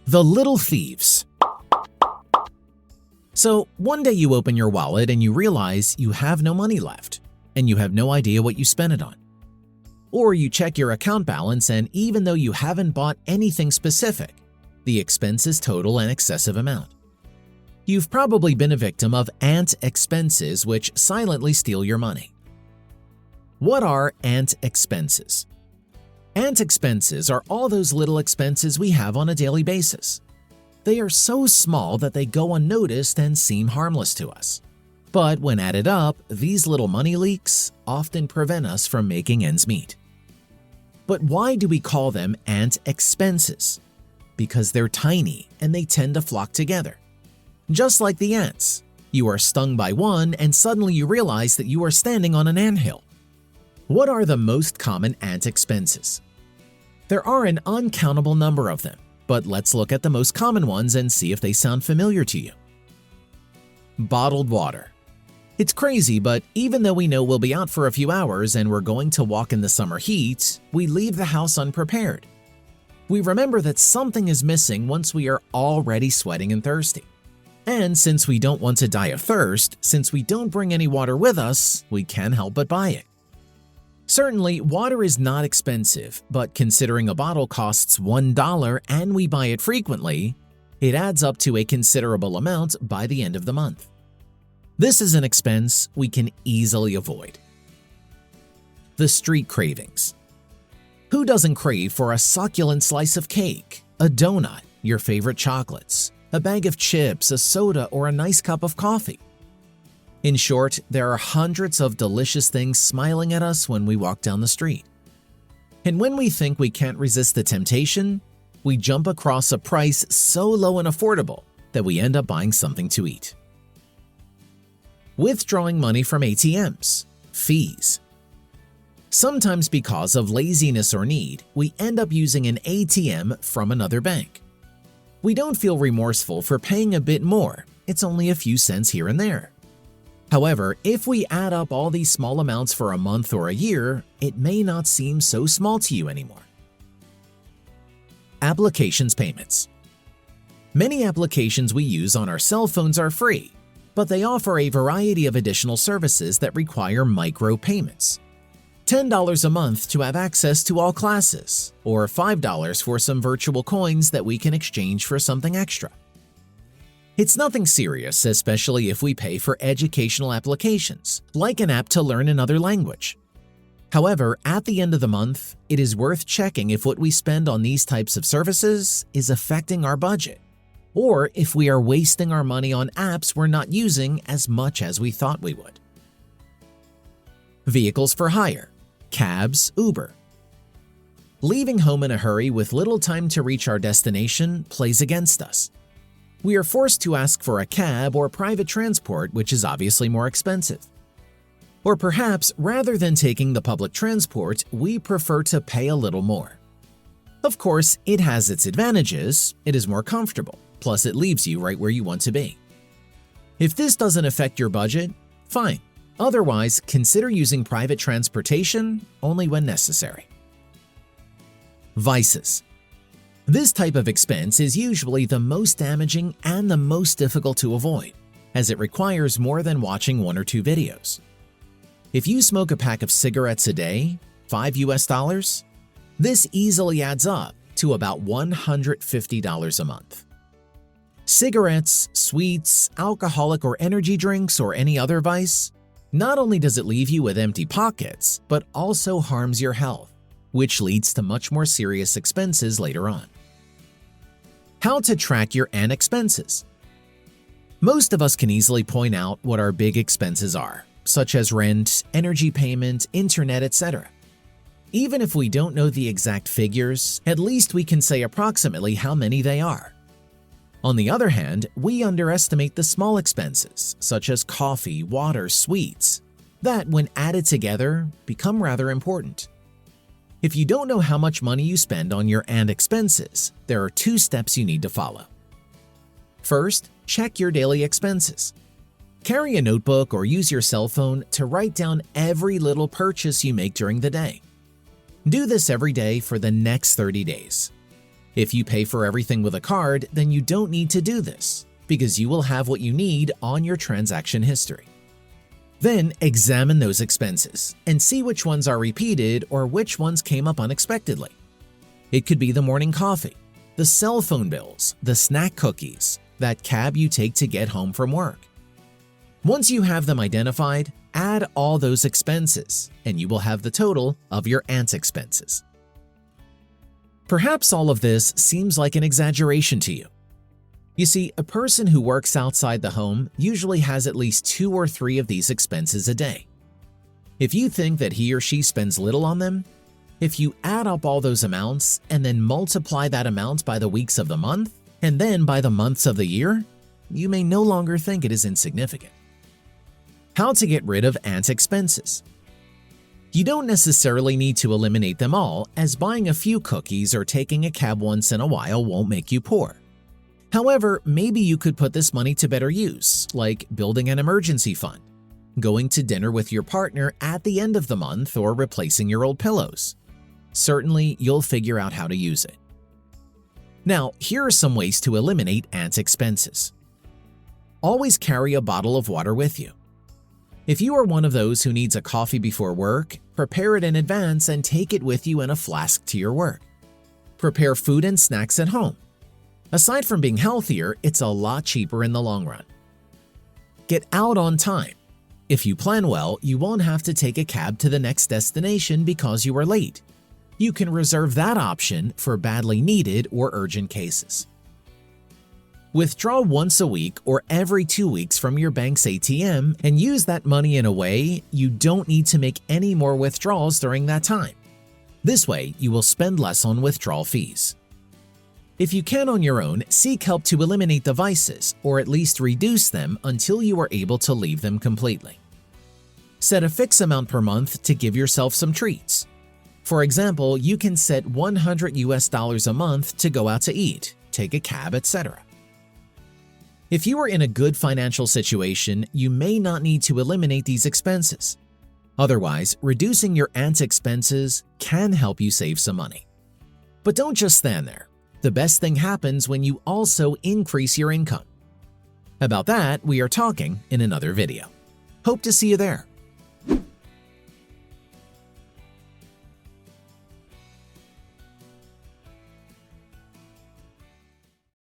The Little Thieves. So, one day you open your wallet and you realize you have no money left, and you have no idea what you spent it on. Or you check your account balance and even though you haven't bought anything specific, the expenses total an excessive amount. You've probably been a victim of ant expenses which silently steal your money. What are ant expenses? Ant expenses are all those little expenses we have on a daily basis. They are so small that they go unnoticed and seem harmless to us. But when added up, these little money leaks often prevent us from making ends meet. But why do we call them ant expenses? Because they're tiny and they tend to flock together. Just like the ants, you are stung by one and suddenly you realize that you are standing on an anthill. What are the most common ant expenses? There are an uncountable number of them, but let's look at the most common ones and see if they sound familiar to you. Bottled water. It's crazy, but even though we know we'll be out for a few hours and we're going to walk in the summer heat, we leave the house unprepared. We remember that something is missing once we are already sweating and thirsty. And since we don't want to die of thirst, since we don't bring any water with us, we can't help but buy it. Certainly, water is not expensive, but considering a bottle costs $1 and we buy it frequently, it adds up to a considerable amount by the end of the month. This is an expense we can easily avoid. The street cravings. Who doesn't crave for a succulent slice of cake, a donut, your favorite chocolates, a bag of chips, a soda, or a nice cup of coffee? In short, there are hundreds of delicious things smiling at us when we walk down the street. And when we think we can't resist the temptation, we jump across a price so low and affordable that we end up buying something to eat. Withdrawing money from ATMs, fees. Sometimes because of laziness or need, we end up using an ATM from another bank. We don't feel remorseful for paying a bit more, it's only a few cents here and there. However, if we add up all these small amounts for a month or a year, it may not seem so small to you anymore. Applications payments. Many applications we use on our cell phones are free, but they offer a variety of additional services that require micro-payments. $10 a month to have access to all classes, or $5 for some virtual coins that we can exchange for something extra. It's nothing serious, especially if we pay for educational applications, like an app to learn another language. However, at the end of the month, it is worth checking if what we spend on these types of services is affecting our budget, or if we are wasting our money on apps we're not using as much as we thought we would. Vehicles for hire, cabs, Uber. Leaving home in a hurry with little time to reach our destination plays against us. We are forced to ask for a cab or private transport, which is obviously more expensive. Or perhaps, rather than taking the public transport, we prefer to pay a little more. Of course, it has its advantages, it is more comfortable, plus it leaves you right where you want to be. If this doesn't affect your budget, fine. Otherwise, consider using private transportation only when necessary. Vices. This type of expense is usually the most damaging and the most difficult to avoid, as it requires more than watching one or two videos. If you smoke a pack of cigarettes a day, $5, this easily adds up to about $150 a month. Cigarettes, sweets, alcoholic or energy drinks, or any other vice, not only does it leave you with empty pockets, but also harms your health, which leads to much more serious expenses later on. How to track your ant expenses. Most of us can easily point out what our big expenses are, such as rent, energy payment, internet, etc. Even if we don't know the exact figures, at least we can say approximately how many they are. On the other hand, we underestimate the small expenses, such as coffee, water, sweets, that when added together become rather important. If you don't know how much money you spend on your ant expenses, there are 2 steps you need to follow. First, check your daily expenses. Carry a notebook or use your cell phone to write down every little purchase you make during the day. Do this every day for the next 30 days. If you pay for everything with a card, then you don't need to do this, because you will have what you need on your transaction history. Then examine those expenses and see which ones are repeated or which ones came up unexpectedly. It could be the morning coffee, the cell phone bills, the snack cookies, that cab you take to get home from work. Once you have them identified, add all those expenses, and you will have the total of your aunt's expenses. Perhaps all of this seems like an exaggeration to you. You see, a person who works outside the home usually has at least 2 or 3 of these expenses a day. If you think that he or she spends little on them, if you add up all those amounts and then multiply that amount by the weeks of the month and then by the months of the year, you may no longer think it is insignificant. How to get rid of aunt expenses. You don't necessarily need to eliminate them all, as buying a few cookies or taking a cab once in a while won't make you poor. However, maybe you could put this money to better use, like building an emergency fund, going to dinner with your partner at the end of the month, or replacing your old pillows. Certainly, you'll figure out how to use it. Now, here are some ways to eliminate aunt expenses. Always carry a bottle of water with you. If you are one of those who needs a coffee before work, prepare it in advance and take it with you in a flask to your work. Prepare food and snacks at home. Aside from being healthier, it's a lot cheaper in the long run. Get out on time. If you plan well, you won't have to take a cab to the next destination because you are late. You can reserve that option for badly needed or urgent cases. Withdraw once a week or every 2 weeks from your bank's ATM and use that money in a way you don't need to make any more withdrawals during that time. This way, you will spend less on withdrawal fees. If you can on your own, seek help to eliminate the vices or at least reduce them until you are able to leave them completely. Set a fixed amount per month to give yourself some treats. For example, you can set $100 a month to go out to eat, take a cab, etc. If you are in a good financial situation, you may not need to eliminate these expenses. Otherwise, reducing your aunt's expenses can help you save some money. But don't just stand there. The best thing happens when you also increase your income. About that, we are talking in another video. Hope to see you there.